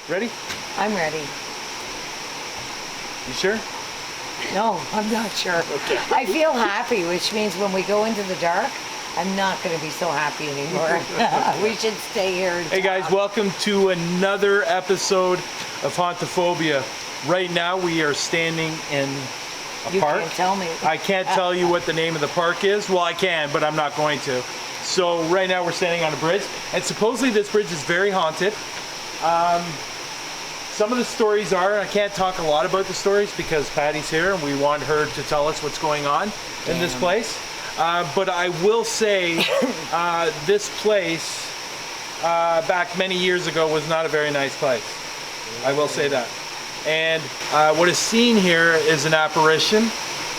Ready? I'm ready. You sure? No, I'm not sure. Okay. I feel happy, which means when we go into the dark, I'm not going to be so happy anymore. We should stay here. And Hey guys, welcome to another episode of Hauntophobia. Right now we are standing in a park. You can't tell me. I can't tell you what the name of the park is. Well, I can, but I'm not going to. So right now we're standing on a bridge, and supposedly this bridge is very haunted. Some of the stories are, I can't talk a lot about the stories because Patty's here and we want her to tell us what's going on in this place. But I will say this place back many years ago was not a very nice place. I will say that. And what is seen here is an apparition,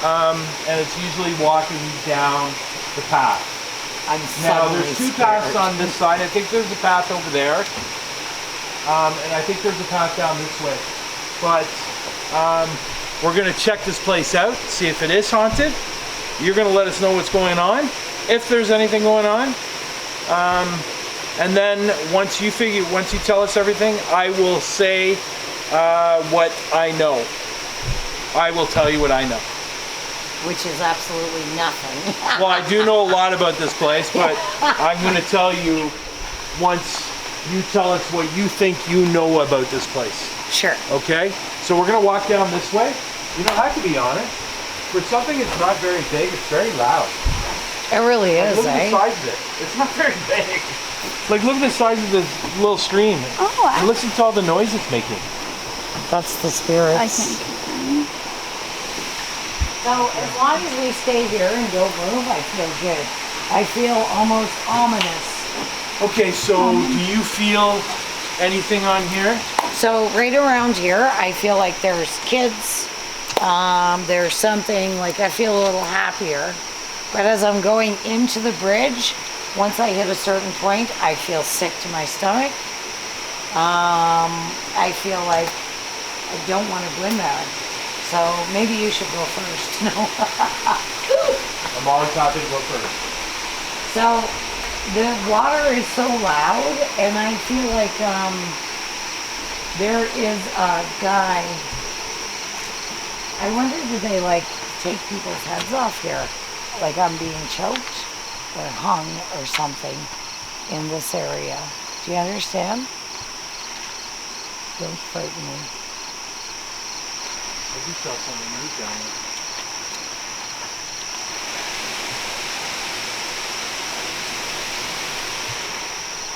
and it's usually walking down the path. Now there's two paths on this side. I think there's a path over there. And I think there's a path down this way. But we're going to check this place out, see if it is haunted. You're going to let us know what's going on, if there's anything going on. And then once you tell us everything, I will say what I know. I will tell you what I know. Which is absolutely nothing. Well, I do know a lot about this place, but I'm going to tell you once you tell us what you think you know about this place. Sure. Okay? So we're going to walk down this way. You know, I have to be honest. For something that's not very big, it's very loud. It really is, Look at the size of it. It's not very big. Like, look at the size of this little stream. Oh, And listen to all the noise it's making. That's the spirits. I think. So as long as we stay here and don't move, I feel good. I feel almost ominous. Okay, so do you feel anything on here? So right around here, I feel like there's kids. There's something like I feel a little happier. But as I'm going into the bridge, once I hit a certain point, I feel sick to my stomach. I feel like I don't want to go in there. So maybe you should go first. No. I'm always happy to go first. So the water is so loud, and I feel like there is a guy. I wonder, do they like take people's heads off here? Like I'm being choked or hung or something in this area. Do you understand? Don't frighten me. I just saw something move down there.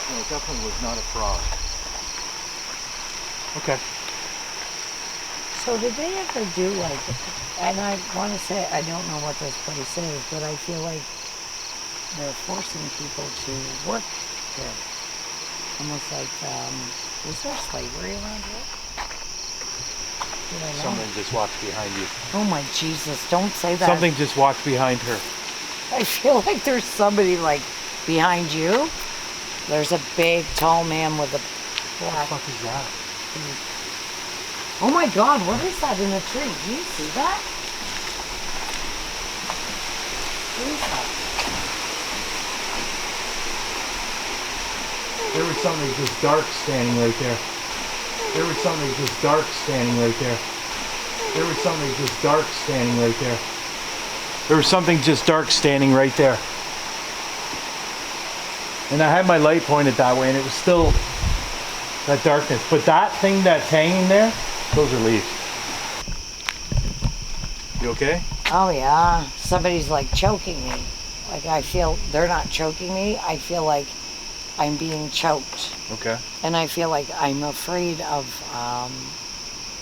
No, it definitely was not a frog. Okay. So did they ever do like, and I want to say, I don't know what this place is, but I feel like they're forcing people to work here. Almost like, is there slavery around here? I don't know. Something just walked behind you. Oh my Jesus, don't say that. Something just walked behind her. I feel like there's somebody like behind you. There's a big, tall man with a black. What the fuck is that? Oh my God, what is that in the tree? Do you see that? What is that? There was something just dark standing right there. There was something just dark standing right there. There was something just dark standing right there. There was something just dark standing right there. And I had my light pointed that way and it was still that darkness. But that thing that's hanging there, those are leaves. You okay? Oh yeah, somebody's like choking me. Like I feel, they're not choking me, I feel like I'm being choked. Okay. And I feel like I'm afraid of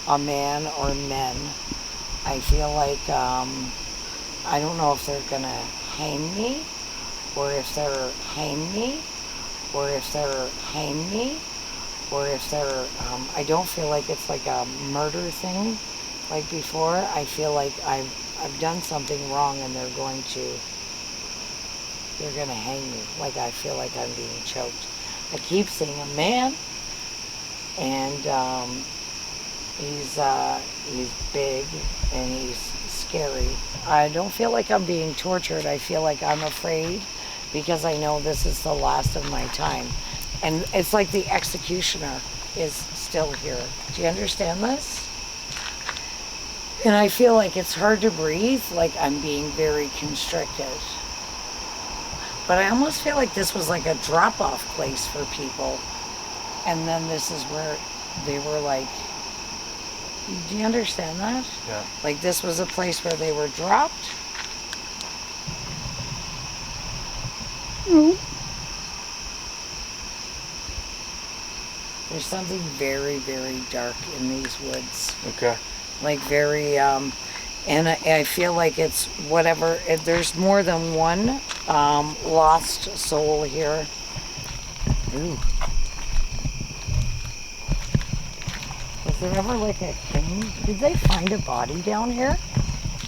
a man or men. I feel like, I don't know if they're gonna hang me, or if they're hang me, or if they're hang me, or if they're, I don't feel like it's like a murder thing like before. I feel like I've done something wrong and they're gonna hang me. Like I feel like I'm being choked. I keep seeing a man, and he's big and he's scary. I don't feel like I'm being tortured. I feel like I'm afraid because I know this is the last of my time. And it's like the executioner. is still here. Do you understand this? And I feel like it's hard to breathe, like I'm being very constricted. But I almost feel like this was like a drop-off place for people. And then this is where they were like, do you understand that? Yeah. Like this was a place where they were dropped. There's something very, very dark in these woods. Okay. Like very, and I feel like it's whatever, there's more than one lost soul here. Ooh. Was there ever like a king? Did they find a body down here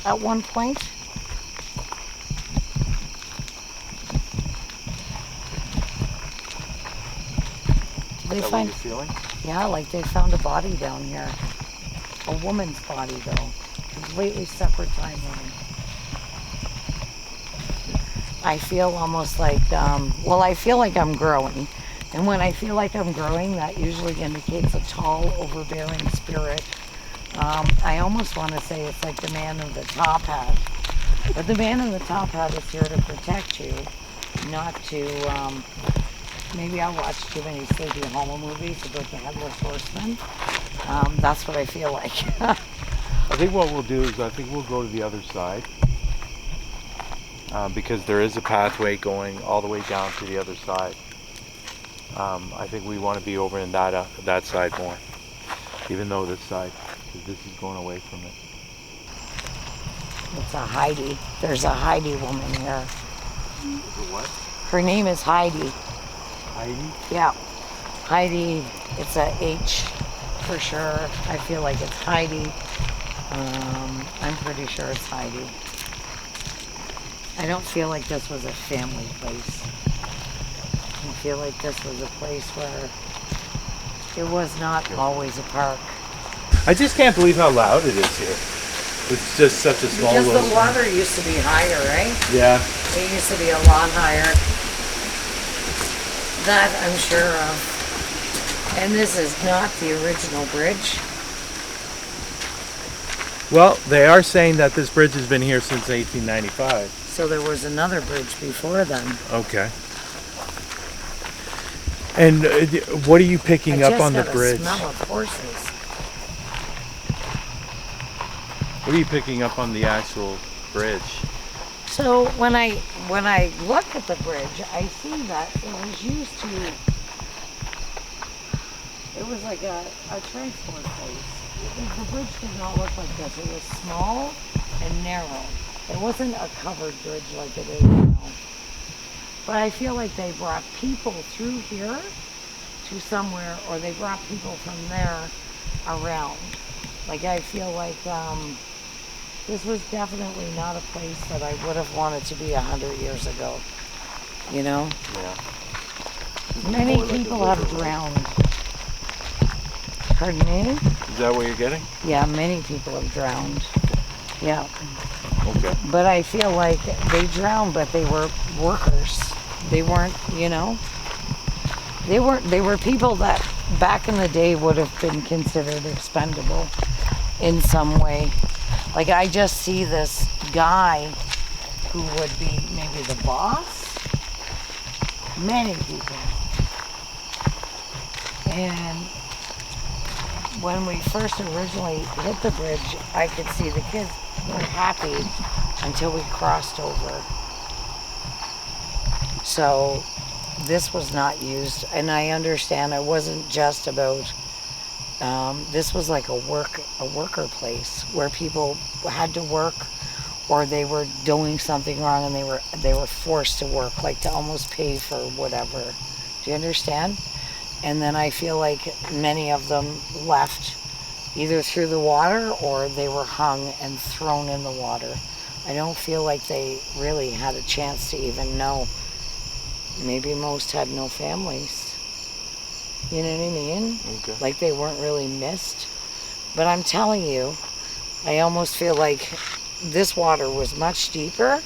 at one point? Did they find? What you're feeling? Yeah, like they found a body down here. A woman's body though. Completely separate timeline. I feel almost like, well, I feel like I'm growing. And when I feel like I'm growing, that usually indicates a tall, overbearing spirit. I almost want to say it's like the man in the top hat. But the man in the top hat is here to protect you, not to, maybe I watched too many Sleepy Hollow movies about the Headless Horseman. That's what I feel like. I think what we'll do is I think we'll go to the other side. Because there is a pathway going all the way down to the other side. I think we want to be over in that side more, even though this side, because this is going away from it. It's a Heidi. There's a Heidi woman here. What? Her name is Heidi. Heidi? Yeah. Heidi, it's a H for sure. I feel like it's Heidi. I'm pretty sure it's Heidi. I don't feel like this was a family place. I feel like this was a place where it was not always a park. I just can't believe how loud it is here. It's just such a small Because little the water used to be higher, right? Yeah. It used to be a lot higher. That I'm sure of. And this is not the original bridge. Well, they are saying that this bridge has been here since 1895. So there was another bridge before then. Okay. And what are you picking up on the bridge? I just got a smell of horses. What are you picking up on the actual bridge? So when I look at the bridge, I see that it was used to. It was like a transport place. The bridge did not look like this. It was small and narrow. It wasn't a covered bridge like it is now. But I feel like they brought people through here to somewhere, or they brought people from there around. Like I feel like this was definitely not a place that I would have wanted to be 100 years ago. You know? Yeah. Many people have drowned. Pardon me? Is that what you're getting? Yeah, many people have drowned. Yeah. Okay. But I feel like they drowned, but they were workers. They weren't, you know, they were people that back in the day would have been considered expendable in some way. Like I just see this guy who would be maybe the boss. Many people. And when we first originally hit the bridge, I could see the kids were happy until we crossed over. So this was not used, and I understand it wasn't just about, this was like a worker place where people had to work, or they were doing something wrong and they were forced to work, like to almost pay for whatever. Do you understand? And then I feel like many of them left either through the water or they were hung and thrown in the water. I don't feel like they really had a chance to even know. Maybe most had no families. You know what I mean? Okay. Like they weren't really missed. But I'm telling you, I almost feel like this water was much deeper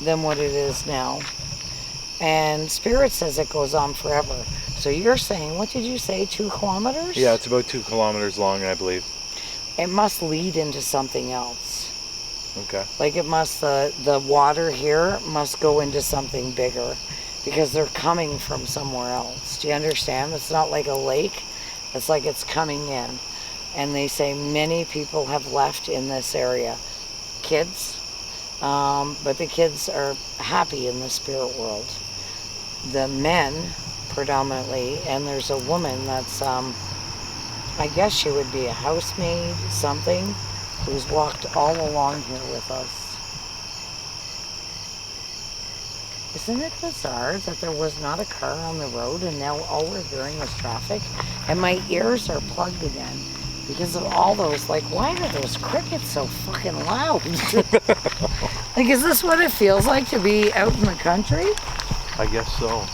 than what it is now. And Spirit says it goes on forever. So you're saying, what did you say, 2 kilometers? Yeah, it's about 2 kilometers long, I believe. It must lead into something else. Okay. Like it must, the water here must go into something bigger because they're coming from somewhere else. Do you understand? It's not like a lake. It's like it's coming in. And they say many people have left in this area. Kids. But the kids are happy in the spirit world. The men, predominantly, and there's a woman that's, I guess she would be a housemaid, something, who's walked all along here with us. Isn't it bizarre that there was not a car on the road and now all we're hearing is traffic? And my ears are plugged again because of all those, like, why are those crickets so fucking loud? Like, is this what it feels like to be out in the country? I guess so.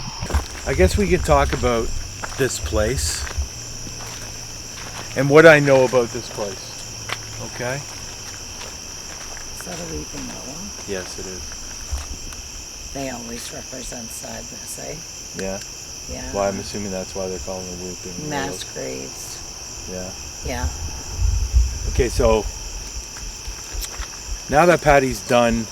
I guess we could talk about this place and what I know about this place. Okay? Is that a weeping willow? Yes, it is. They always represent sadness, eh? Yeah. Yeah. Well, I'm assuming that's why they're calling them weeping Mass willows. graves. Yeah. Yeah. Okay, so now that Patty's done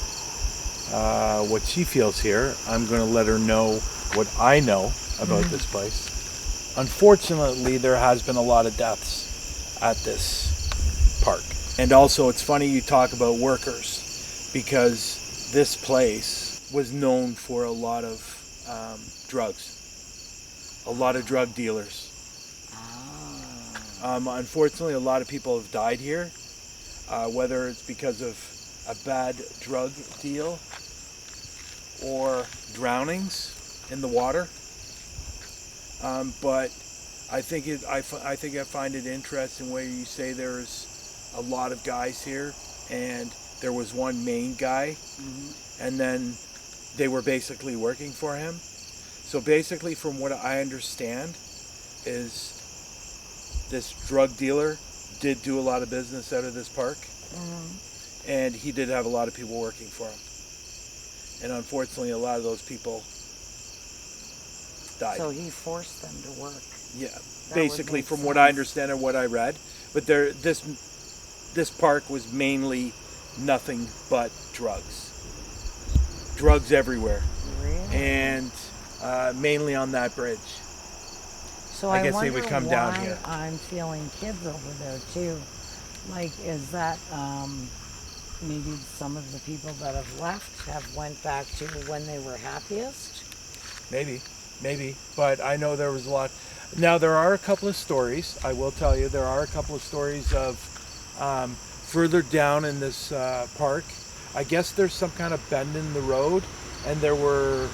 what she feels here, I'm going to let her know what I know about this place. Unfortunately, there has been a lot of deaths at this park. And also, it's funny you talk about workers because this place was known for a lot of drugs, a lot of drug dealers. Unfortunately, a lot of people have died here, whether it's because of a bad drug deal or drownings in the water. But I think I find it interesting where you say there's a lot of guys here, and there was one main guy, and then they were basically working for him. So basically, from what I understand, is this drug dealer did do a lot of business out of this park, and he did have a lot of people working for him. And unfortunately, a lot of those people died. So he forced them to work. Yeah, That basically, would make from what I sense. understand and what I read. But this park was mainly nothing but drugs. Drugs everywhere. Really? And mainly on that bridge. So I guess they wonder would come why down here. I'm feeling kids over there too. Like, is that maybe some of the people that have left have went back to when they were happiest? Maybe. But I know there was a lot. Now, there are a couple of stories. I will tell you, there are a couple of stories of further down in this park. I guess there's some kind of bend in the road, and there were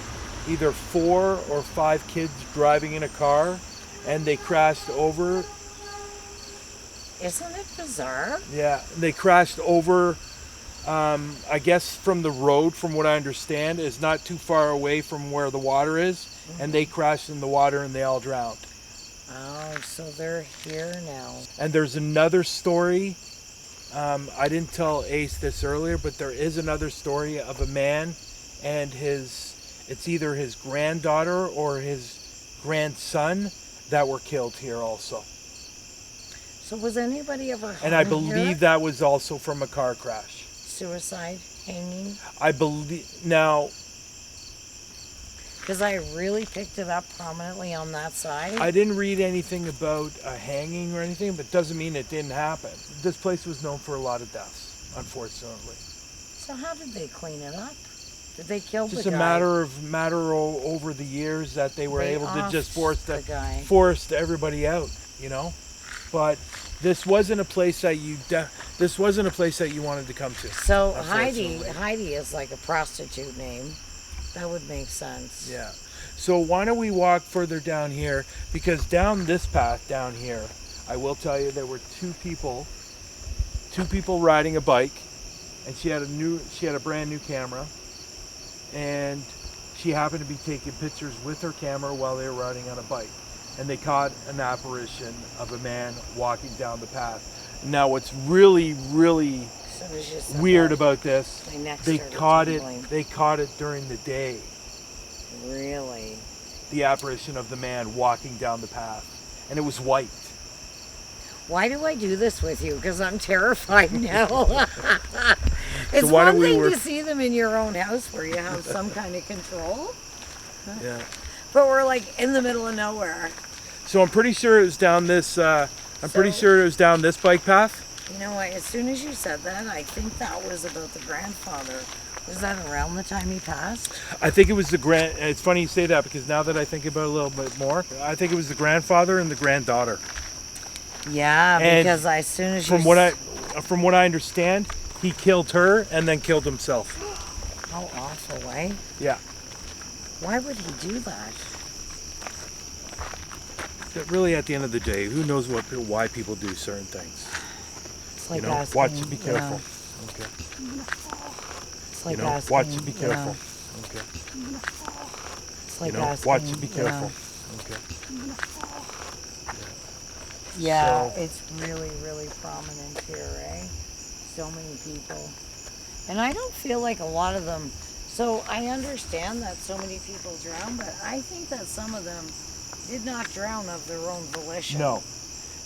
either 4 or 5 kids driving in a car, and they crashed over. Isn't it bizarre? Yeah, they crashed over. I guess from the road, from what I understand, is not too far away from where the water is, and they crashed in the water and they all drowned. Oh, so they're here now. And there's another story. I didn't tell Ace this earlier, but there is another story of a man and it's either his granddaughter or his grandson that were killed here also. So was anybody ever hung And I here? believe that was also from a car crash. Suicide, hanging? I believe, now, Because I really picked it up prominently on that side. I didn't read anything about a hanging or anything, but doesn't mean it didn't happen. This place was known for a lot of deaths, unfortunately. So how did they clean it up? Did they kill Just the a guy? matter over the years that they were They able to just offed the guy. force everybody out, you know. But this wasn't a place that you wanted to come to. So Heidi unfortunately. is like a prostitute name. That would make sense. Yeah. So why don't we walk further down here? Because down this path down here, I will tell you there were two people riding a bike, and she had a brand new camera, and she happened to be taking pictures with her camera while they were riding on a bike, and they caught an apparition of a man walking down the path. Now, what's really, really So it was just weird about this, my neck they started caught tingling. it during the day. Really? the apparition of the man walking down the path, and it was white. Why do I do this with you? Because I'm terrified now. It's why don't one we thing work- to see them in your own house where you have some kind of control, Yeah. but we're like in the middle of nowhere. So I'm pretty sure it was down this. Pretty sure it was down this bike path. You know what? As soon as you said that, I think that was about the grandfather. Was that around the time he passed? I think it was the grand. It's funny you say that because now that I think about it a little bit more, I think it was the grandfather and the granddaughter. Yeah, And because as soon as you from what I understand, he killed her and then killed himself. how awful, eh? Yeah. Why would he do that? But really, at the end of the day, who knows why people do certain things? It's like You know, asking, watch it. Be careful. Okay. It's like You know, asking, watch it. Be careful. Okay. It's like You know, asking, watch it. Be careful. Okay. Yeah, So- it's really, really prominent here, eh? So many people. And I don't feel like a lot of them. So I understand that so many people drown, but I think that some of them did not drown of their own volition. No,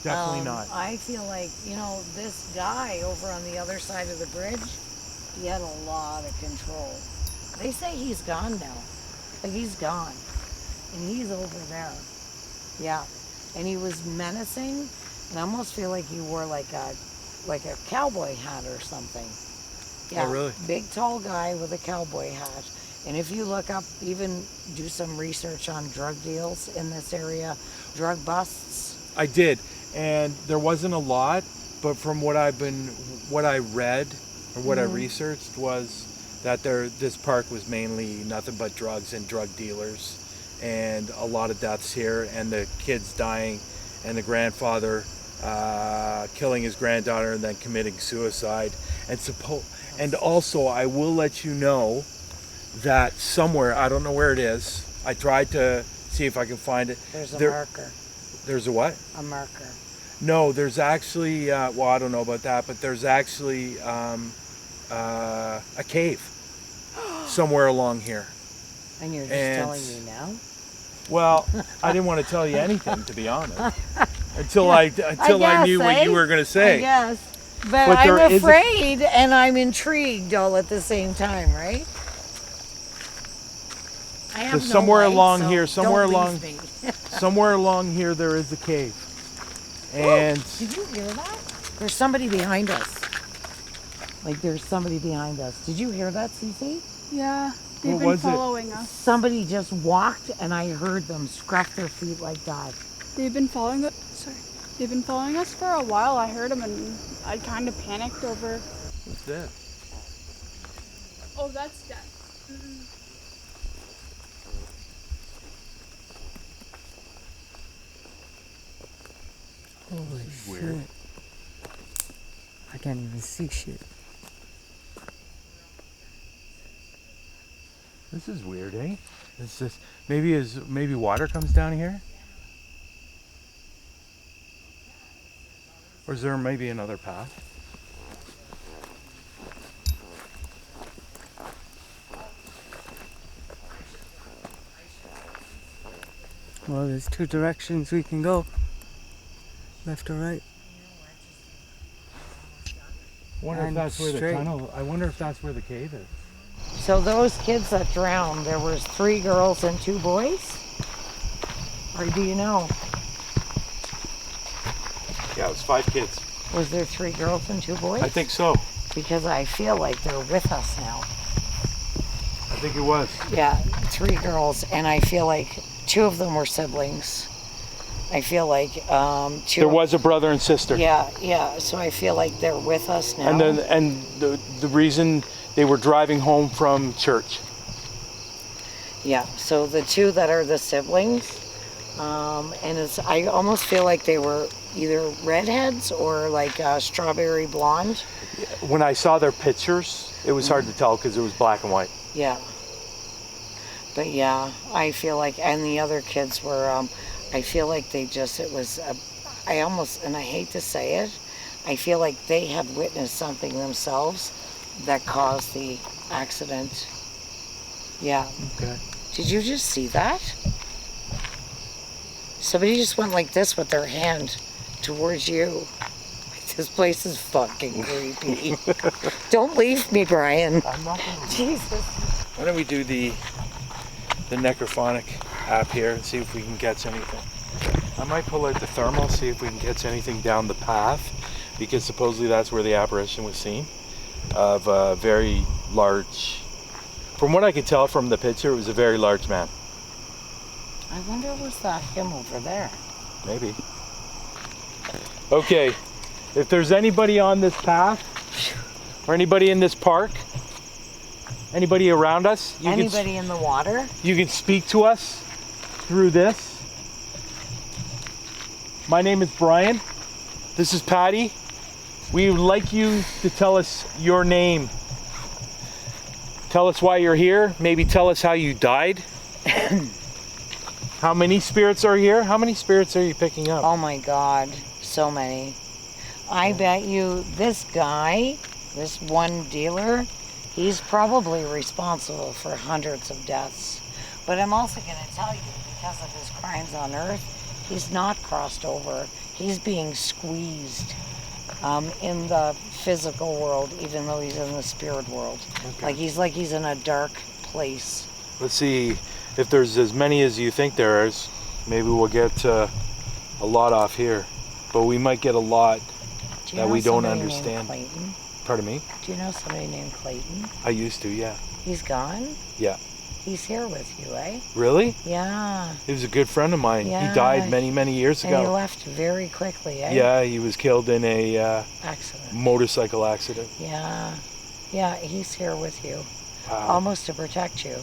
definitely not. I feel like, this guy over on the other side of the bridge, he had a lot of control. They say he's gone now. Like he's gone. And he's over there. Yeah. And he was menacing, and I almost feel like he wore like a cowboy hat or something. Yeah. Oh, really? Big tall guy with a cowboy hat. And if you look up, even do some research on drug deals in this area, drug busts. I did, and there wasn't a lot, but from what I read or what I researched was that this park was mainly nothing but drugs and drug dealers, and a lot of deaths here, and the kids dying, and the grandfather killing his granddaughter and then committing suicide, and also I will let you know that somewhere, I don't know where it is, I tried to see if I can find it. There's a There- marker. There's a what? A marker. No, there's actually, well, I don't know about that, but there's actually a cave somewhere along here. And you're just And- telling me now? Well, I didn't want to tell you anything, to be honest, until I knew what you were going to say. Yes. But But there I'm is a- afraid and I'm intrigued all at the same time, right? I have So no somewhere light, along so here, somewhere don't leave along- me. Somewhere along here, there is a cave. And Did you hear that? There's somebody behind us. Like there's somebody behind us. Did you hear that, Cece? Yeah, they've What been was it? following us. Somebody just walked and I heard them scruff their feet like that. They've been following us. Sorry, they've been following us for a while. I heard them and I kind of panicked over. what's that? Oh, that's death. Holy weird. shit. I can't even see shit. This is weird, eh? It's just maybe water comes down here, or is there maybe another path? Well, there's two directions we can go. Left or right. I wonder if And that's where the straight. tunnel. I wonder if that's where the cave is. So those kids that drowned, there was 3 girls and 2 boys? Or do you know? Yeah, it was 5 kids. Was there 3 girls and 2 boys? I think so. Because I feel like they're with us now. I think it was. Yeah, 3 girls, and I feel like 2 of them were siblings. I feel like 2. There was a brother and sister. Yeah. So I feel like they're with us now. And the reason they were driving home from church. Yeah. So the 2 that are the siblings, and I almost feel like they were either redheads or like strawberry blonde. When I saw their pictures, it was hard to tell because it was black and white. Yeah. But yeah, I feel like, and the other kids were, I feel like they just, it was, I almost, and I hate to say it, I feel like they had witnessed something themselves that caused the accident. Yeah. Okay. Did you just see that? Somebody just went like this with their hand towards you. This place is fucking creepy. Don't leave me, Brian. I'm not gonna... Jesus. Why don't we do the Necrophonic app here and see if we can catch anything. I might pull out the thermal, see if we can catch anything down the path, because supposedly that's where the apparition was seen, of a very large, from what I could tell from the picture, it was a very large man. I wonder was that him over there? Maybe. Okay, if there's anybody on this path, or anybody in this park, anybody around us, Anybody in the water? you can speak to us through this. My name is Brian. This is Patty. We would like you to tell us your name. Tell us why you're here. Maybe tell us how you died. How many spirits are here? How many spirits are you picking up? Oh my God, so many. I bet you this guy, this one dealer, he's probably responsible for hundreds of deaths. But I'm also going to tell you, because of his crimes on Earth, he's not crossed over. He's being squeezed in the physical world, even though he's in the spirit world. Okay. Like he's in a dark place. Let's see if there's as many as you think there is. Maybe we'll get a lot off here, but we might get a lot Do you that know we don't somebody understand. named Clayton? Pardon me? Do you know somebody named Clayton? I used to, yeah. He's gone? Yeah. He's here with you, eh? Really? Yeah. He was a good friend of mine. Yeah. He died many, many years And he ago. left very quickly, eh? Yeah, he was killed in a Accident. motorcycle accident. Yeah. Yeah, he's here with you. Wow. Almost to protect you.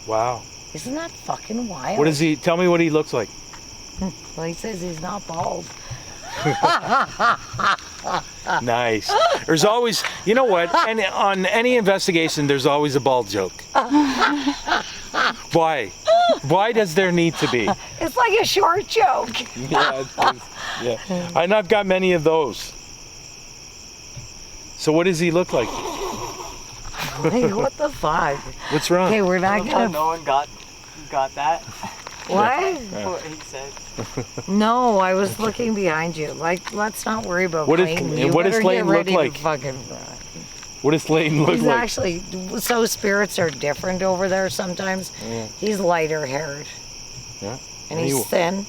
Wow. Isn't that fucking wild? What is he? Tell me what he looks like. Well, he says he's not bald. Nice. There's always, you know what? And on any investigation, there's always a bald joke. Why? Why does there need to be? It's like a short joke. Yeah, yeah. I've not got many of those. So what does he look like? Like, what the fuck? What's wrong? Okay, we're not gonna... No one got that. What? What he said. No, I was looking behind you. Like, let's not worry about What is- Clayton. and You what does better Clayton get look ready like? to fucking run. What does Clayton look He's like? actually, so spirits are different over there sometimes. Yeah. He's lighter haired. Yeah. And he's thin.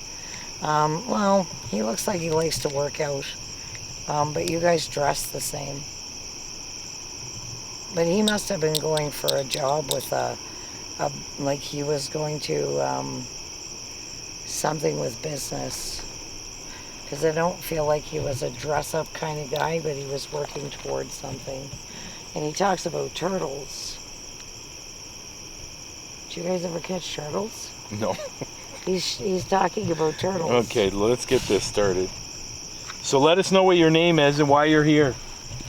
Well, he looks like he likes to work out. But you guys dress the same. But he must have been going for a job with like he was going to something with business. Because I don't feel like he was a dress-up kind of guy, but he was working towards something. And he talks about turtles. Did you guys ever catch turtles? No. He's talking about turtles. Okay, let's get this started. So let us know what your name is and why you're here.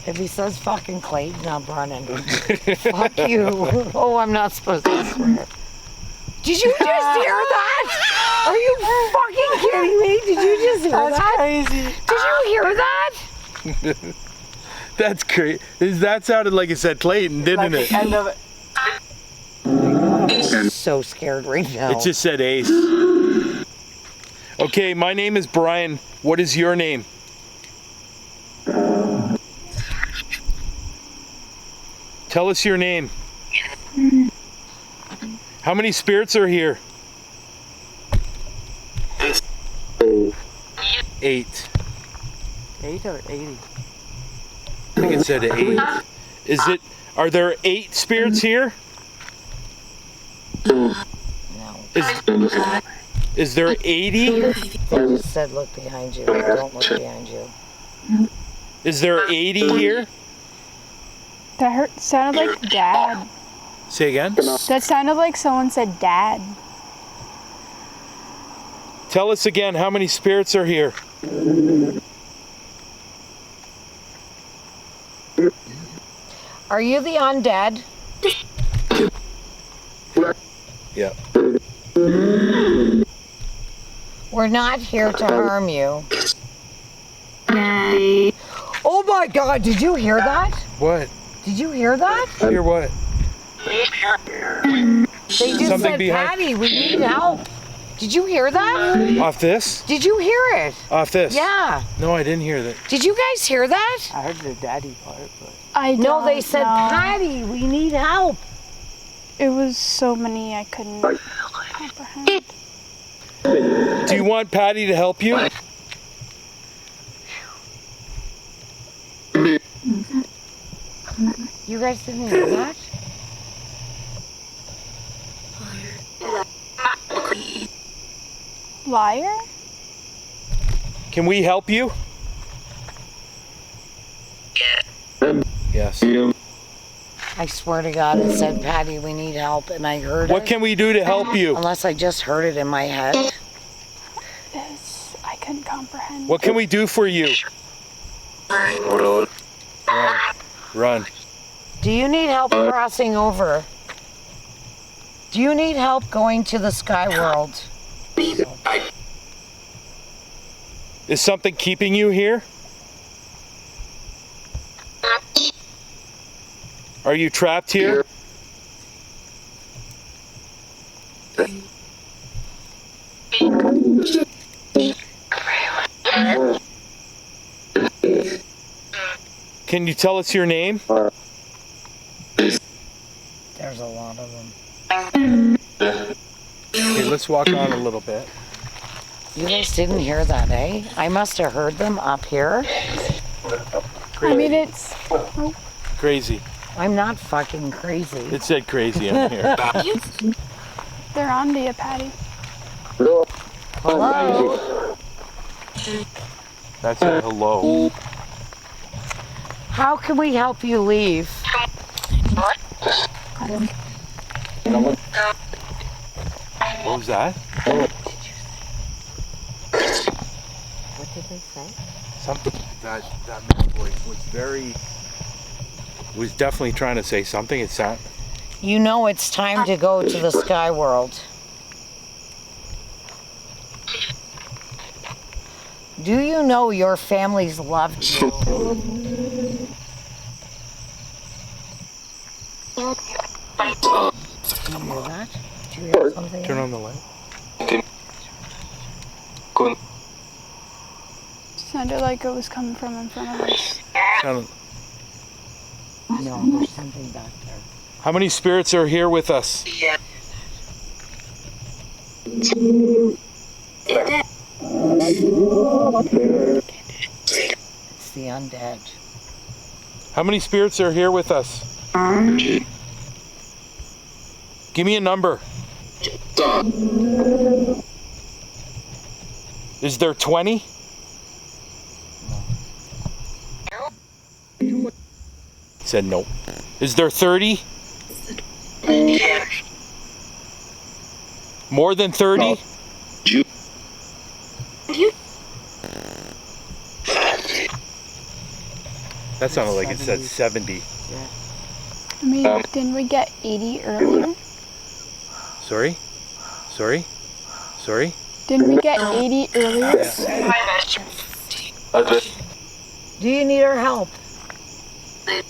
If he says fucking Clayton, I'm running. Fuck you. Oh, I'm not supposed to swear. Did you just hear that? Are you fucking kidding me? Did you just hear That's that? crazy. Did you hear that? That's great. That sounded like it said Clayton, didn't Like it? the end of it. I'm so scared right now. It just said Ace. Okay, my name is Brian. What is your name? Tell us your name. How many spirits are here? 8. 8 or 80? I think it said 8. Are there 8 spirits here? No. Is there 80? I just said look behind you. Don't look behind you. Is there 80 here? That sounded like dad. Say again? That sounded like someone said dad. Tell us again how many spirits are here. Are you the undead? Yeah. We're not here to harm you. Oh my God, did you hear that? What? Did you hear that? Hear what? They just Something said, behind- Patty, we need help. Did you hear that? Off this? Did you hear it? Off this? Yeah. No, I didn't hear that. Did you guys hear that? I heard the daddy part, but I No, don't they said, know. Patty, we need help. It was so many I couldn't comprehend. Do you want Patty to help you? You guys didn't hear that? Liar? Can we help you? Yes. I swear to God, it said, Patty, we need help, and I heard What it. can we do to help you? Unless I just heard it in my head. This I couldn't comprehend. What can we do for you? Run. Run. Do you need help crossing over? Do you need help going to the sky world? Is something keeping you here? Are you trapped here? Can you tell us your name? There's a lot of them. Okay, let's walk on a little bit. You guys didn't hear that, eh? I must have heard them up here. I mean, it's Crazy. I'm not fucking crazy. It said crazy on here. they're on to you, Patty. Hello? That's a hello. How can we help you leave? What was that? What did they say? Something. That man's voice was definitely trying to say something. It's not. You know it's time to go to the sky world. Do you know your families loved you? Did you hear that? Did you hear something? Turn on the light. Sounded like it was coming from in front of us. No, there's something back there. How many spirits are here with us? It's the undead. How many spirits are here with us? Give me a number. Is there 20? He said no. Is there 30? More than 30? That sounded like it said 70. I mean, didn't we get 80 earlier? Sorry? Sorry? Sorry? Didn't we get 80 earlier? Do you need our help? They're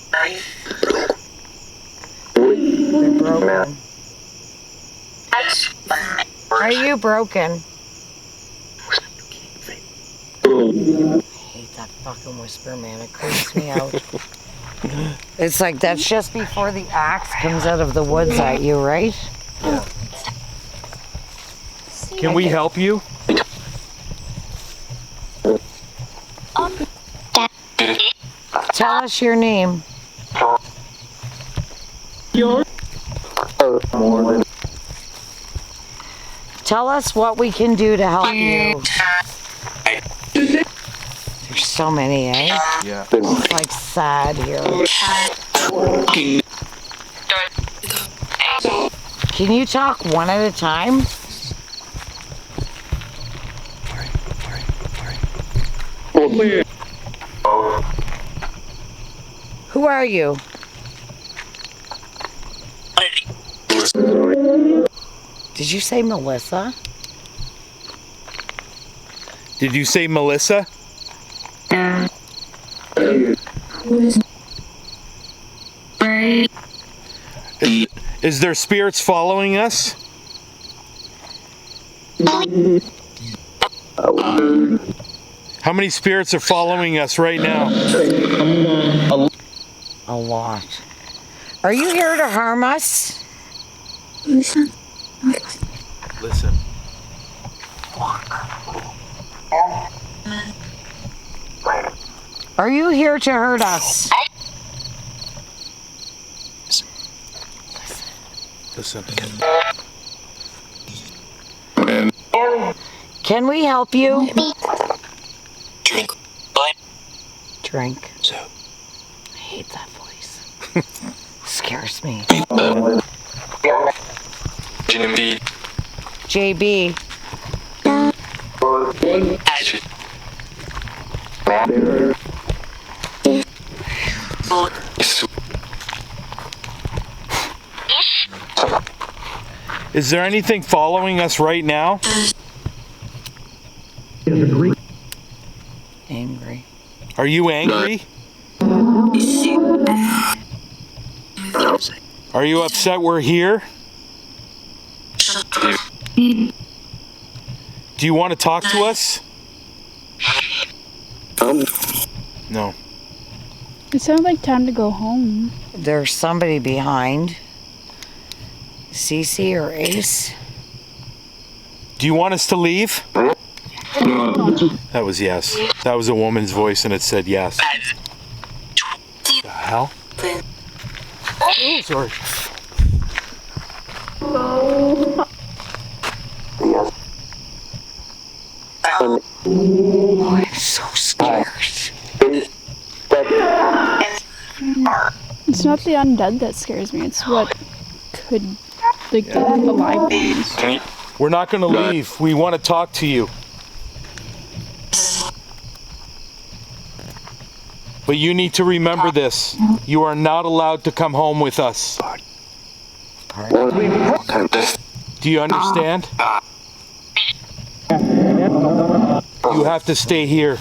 broken. Are you broken? I hate that fucking whisper, man. It creeps me out. It's like that's just before the axe comes out of the woods at you, right? Can we help you? Tell us your name. Tell us what we can do to help you. There's so many, eh? Yeah. It's like sad here. Can you talk one at a time? Who are you? Did you say Melissa? Did you say Melissa? Is there spirits following us? How many spirits are following us right now? A lot. Are you here to harm us? Listen. Are you here to hurt us? Listen. Can we help you? Drink. I hate that voice. Scares me. JB. Is there anything following us right now? Angry. Are you angry? Are you upset we're here? Do you want to talk to us? No. It sounds like time to go home. There's somebody behind. Cece or Ace? Do you want us to leave? That was yes. That was a woman's voice and it said yes. The hell? Oh, sorry. Oh, I'm so scared. It's not the undead that scares me. It's what could, like, the alive ones. We're not going to leave. We want to talk to you. But you need to remember this. You are not allowed to come home with us. Do you understand? You have to stay here.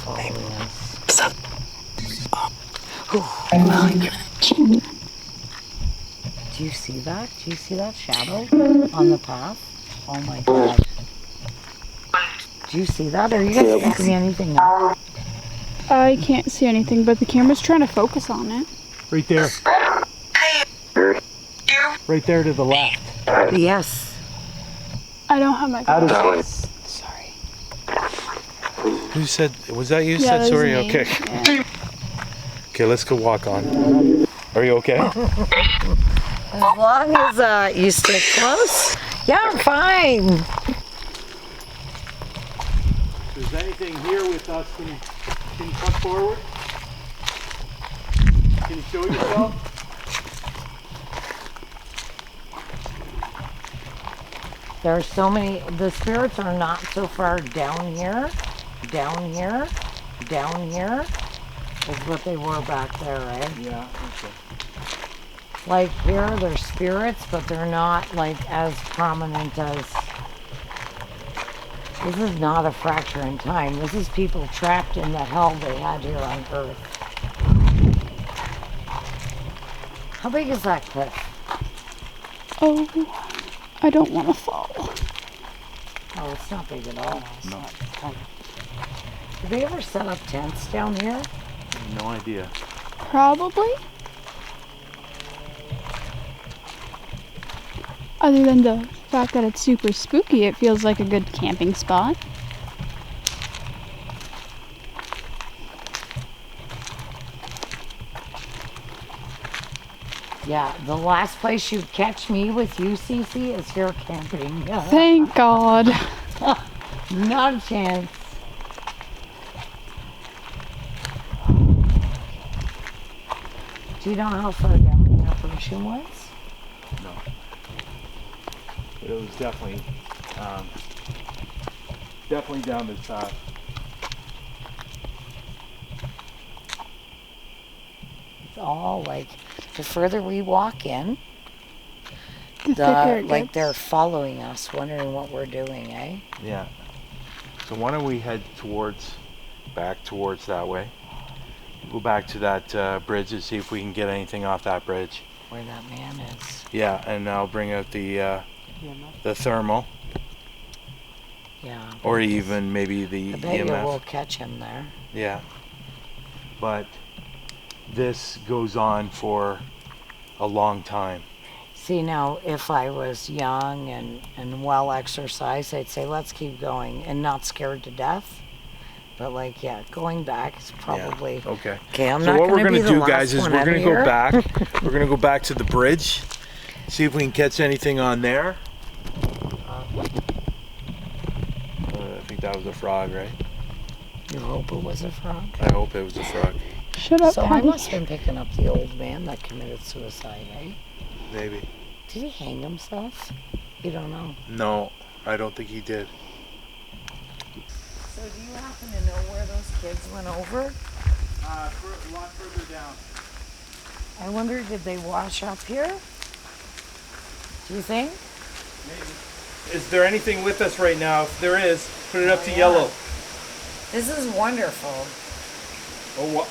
Do you see that? Do you see that shadow on the path? Oh my god. Do you see that? Are you guys picking anything up? I can't see anything, but the camera's trying to focus on it. Right there. Right there to the left. Yes. I don't have my glasses. Sorry. Who said, was that you Yeah, said that was sorry? me. Okay. Yeah. Okay, let's go walk on. Are you okay? As long as you stay close. Yeah, I'm fine. If there's anything here with us, can you come forward? Can you show yourself? There are so many, the spirits are not so far down here, down here, down here, is what they were back there, right? Yeah, okay. Like here, they're spirits, but they're not like as prominent as, this is not a fracture in time. This is people trapped in the hell they had here on Earth. How big is that cliff? Oh, I don't want to fall. Oh, it's not big at all. It's not. Did they ever set up tents down here? No idea. Probably. Other than the fact that it's super spooky, it feels like a good camping spot. Yeah, the last place you'd catch me with you, Cece, is here camping. Thank God. Not a chance. Do you know how far down the operation was? No. But it was definitely down this path. It's all like, the further we walk in, The thicker it like gets. they're following us, wondering what we're doing, eh? Yeah. So why don't we head back towards that way. Go back to that bridge and see if we can get anything off that bridge. Where that man is. Uh, E. Yeah, and I'll bring out the thermal. Give me a knife. The thermal. Yeah. or even maybe the I bet you EMF. will catch him there. Yeah. But this goes on for a long time. See, now, if I was young and well exercised, I'd say, let's keep going and not scared to death. But, like, yeah, going back is probably... Yeah. Okay. Okay, I'm So not what we're going to gonna be the do, last guys, is one we're out gonna of go here. back. We're gonna go back to the bridge, see if we can catch anything on there. I think that was a frog, right? You hope it was a frog? I hope it was a frog. Shut up, So I Patty. must have been picking up the old man that committed suicide, right? Maybe. Did he hang himself? You don't know. No, I don't think he did. So do you happen to know where those kids went over? A lot further down. I wonder, did they wash up here? Do you think? Maybe. Is there anything with us right now? If there is, put it up to yeah. yellow. This is wonderful. Oh, what?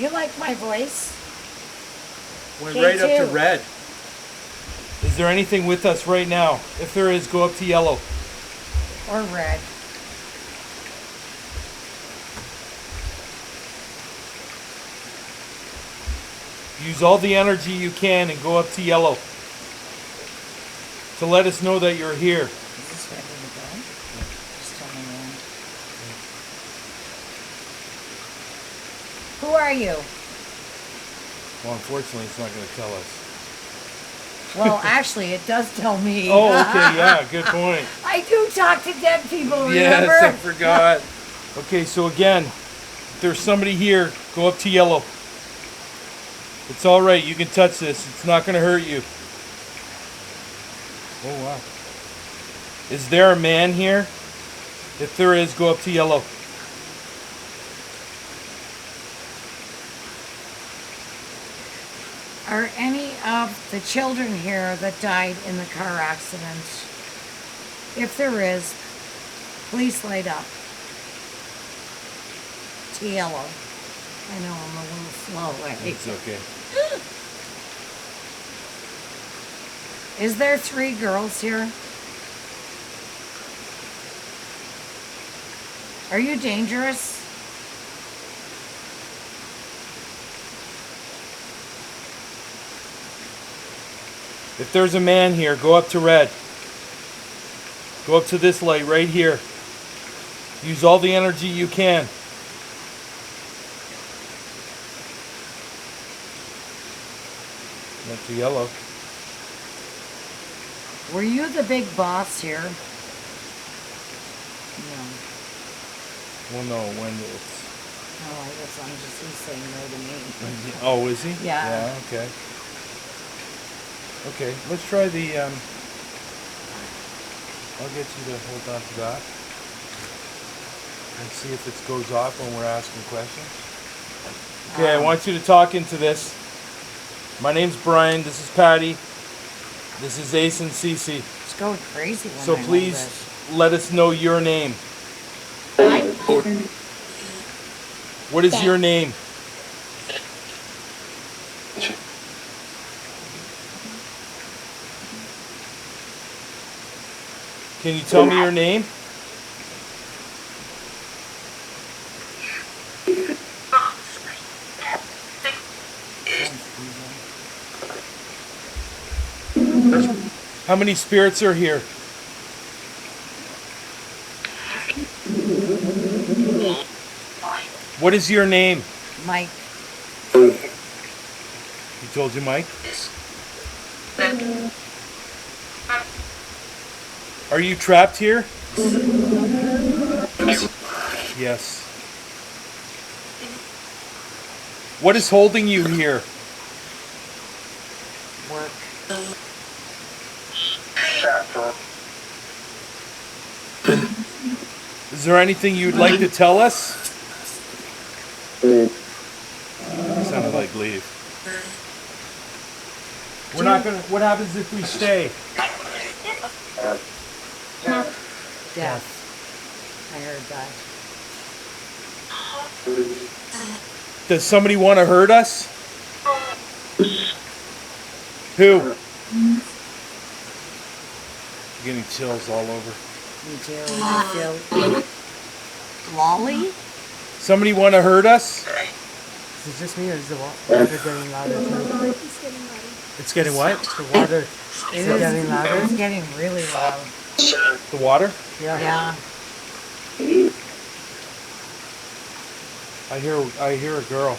You like my voice? Went Me right up too. to red. Is there anything with us right now? If there is, go up to yellow. Or red? Use all the energy you can and go up to yellow to let us know that you're here. Is this ready to go? Just tell me when. Who are you? Well, unfortunately, it's not going to tell us. Well, actually, it does tell me. Oh, okay, yeah, good point. I do talk to dead people, remember? Yes, I forgot. Okay, so again, if there's somebody here, go up to yellow. It's all right. You can touch this. It's not going to hurt you. Oh, wow. Is there a man here? If there is, go up to yellow. Are any of the children here that died in the car accident? If there is, please light up. To yellow. I know I'm a little slow, eh? It's okay. Is there 3 girls here? Are you dangerous? If there's a man here, go up to red. Go up to this light right here. Use all the energy you can. Up to yellow. Were you the big boss here? No. Well, no, when it's... Oh, I guess he's saying no to me. Oh, is he? Yeah. Yeah, okay. Okay, let's try the, I'll get you to hold on to that. And see if it goes off when we're asking questions. Okay, I want you to talk into this. My name's Brian, this is Patty. This is Ace and Cece. It's going crazy when So I please know let us know your name. this. What is your name? Can you tell me your name? How many spirits are here? What is your name? Mike. He told you, Mike? Are you trapped here? Yes. What is holding you here? Work. Is there anything you'd like to tell us? Sounded like leave. We're not gonna. What happens if we stay? Death. I heard that. Does somebody want to hurt us? Who? Getting chills all over. Me too. I feel lolly. Somebody want to hurt us? Is it just me or is the water getting louder too? It's getting muddy. It's getting what? The water. It Is it getting louder? It's getting really loud. The water? Yeah. I hear a girl.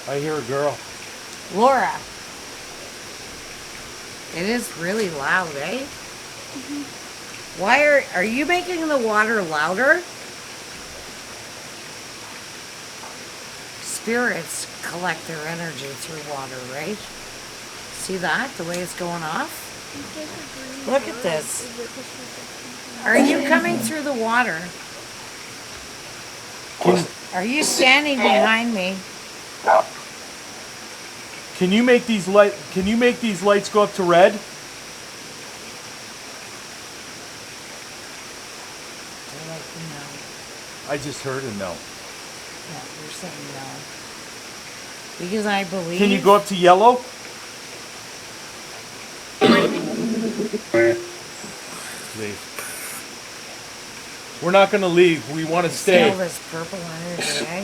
I hear a girl. Laura. It is really loud, eh? Why are you making the water louder? Spirits collect their energy through water, right? See that? The way it's going off? Look at this. Are you coming through the water? Are you standing behind me? Can you make these lights go up to red? I'd like to know. I just heard a no. Yeah, you're saying no. Because I believe. Can you go up to yellow? Leave. We're not going to leave. We want to stay. Smell this purple energy, eh?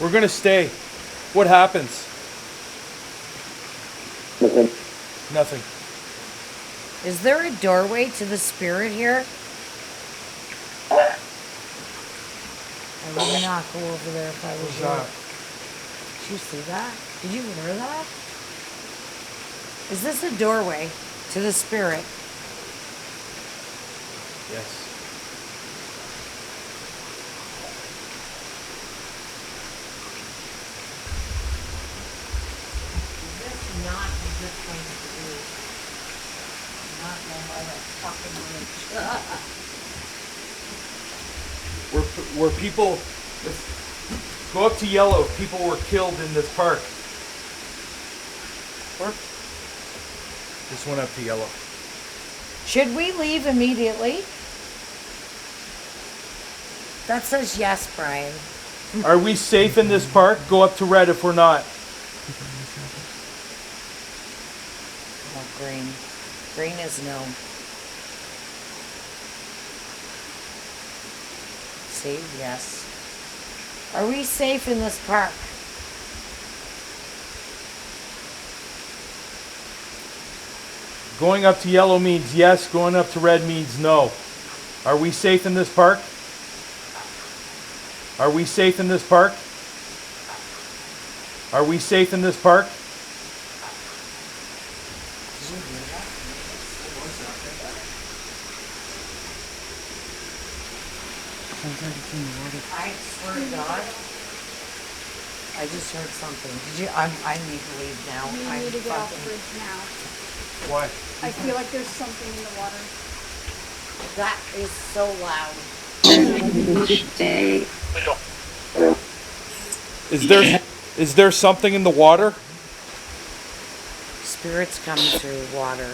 We're going to stay. What happens? Nothing. Is there a doorway to the spirit here? I would not go over there if I was What's you. that? Did you see that? Did you hear that? Is this a doorway to the spirit? Yes. Is this not a good place to be? Not no motherfucking Where people go up to yellow, people were killed in this park. Just went up to yellow. Should we leave immediately? That says yes, Brian. Are we safe in this park? Go up to red if we're not. Oh, green. Green is no. See, yes. Are we safe in this park? Going up to yellow means yes, going up to red means no. Are we safe in this park? Are we safe in this park? Are we safe in this park? Sounds like it's in the water. I swear to God, I just heard something. Did you? I need to leave now. We I'm need to get off the fucking- bridge now. Why? I feel like there's something in the water. That is so loud. Is there something in the water? Spirits come through water.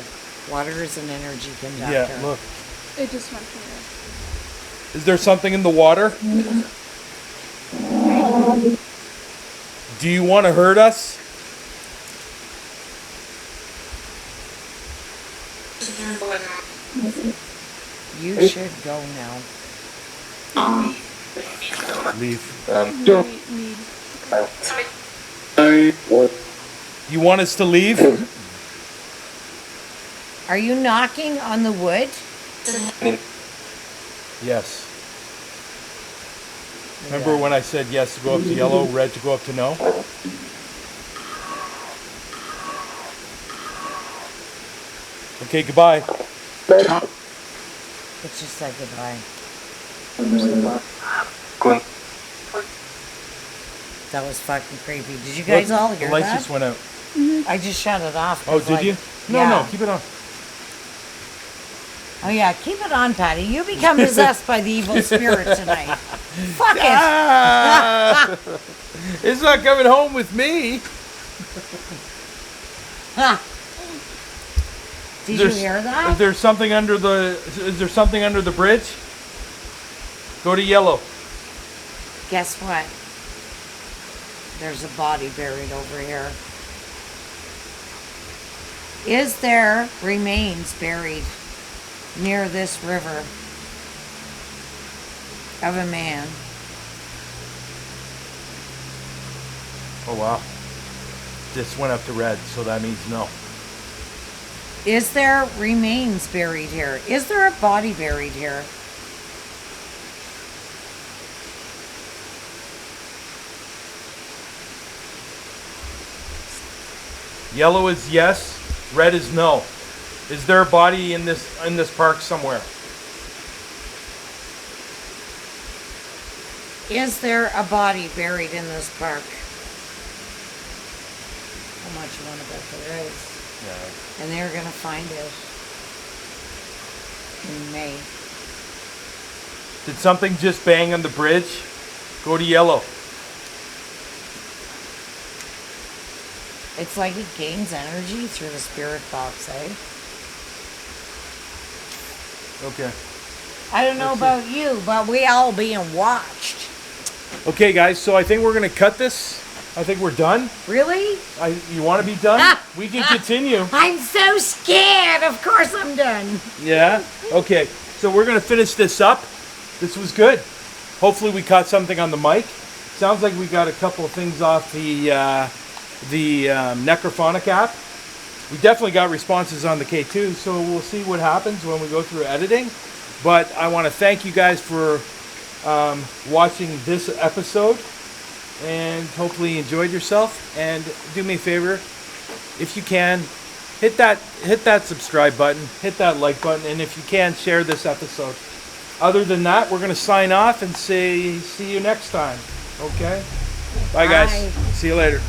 Water is an energy conductor. Yeah, look. It just went through Is there something in the water? Do you want to hurt us? You should go now. Leave. there. Need. You want us to leave? Are you knocking on the wood? Yes. Remember when I said yes to go up to yellow, red to go up to no? Okay, goodbye. Let's just say goodbye. That was fucking creepy. Did you guys all hear the lights that? just went out. I just shut it off. Oh, 'cause, did like, you? No, yeah. no, keep it on. Oh yeah, keep it on, Patty. You become possessed by the evil spirit tonight. Fuck it. Ah! It's not coming home with me. Did you hear that? Is there something under the bridge? Go to yellow. Guess what? There's a body buried over here. Is there remains buried near this river of a man. Oh wow. This went up to red, so that means no. Is there remains buried here? Is there a body buried here? Yellow is yes, red is no. Is there a body in this park somewhere? Is there a body buried in this park? How much you want to bet there is? Yeah. And they're going to find it in May. Did something just bang on the bridge? Go to yellow. It's like it gains energy through the spirit box, eh? Okay. I don't know Let's about you, but we all being watched. Okay, guys. So I think we're gonna cut this. I think we're done. Really? You want to be done? We can continue. I'm so scared. Of course I'm done. Yeah. Okay. So we're gonna finish this up. This was good. Hopefully we caught something on the mic. Sounds like we got a couple of things off the Necrophonic app. We definitely got responses on the K2, so we'll see what happens when we go through editing. But I want to thank you guys for watching this episode, and hopefully you enjoyed yourself. And do me a favor, if you can, hit that subscribe button, hit that like button, and if you can, share this episode. Other than that, we're going to sign off and say see you next time. Okay? Bye, guys. Bye. See you later.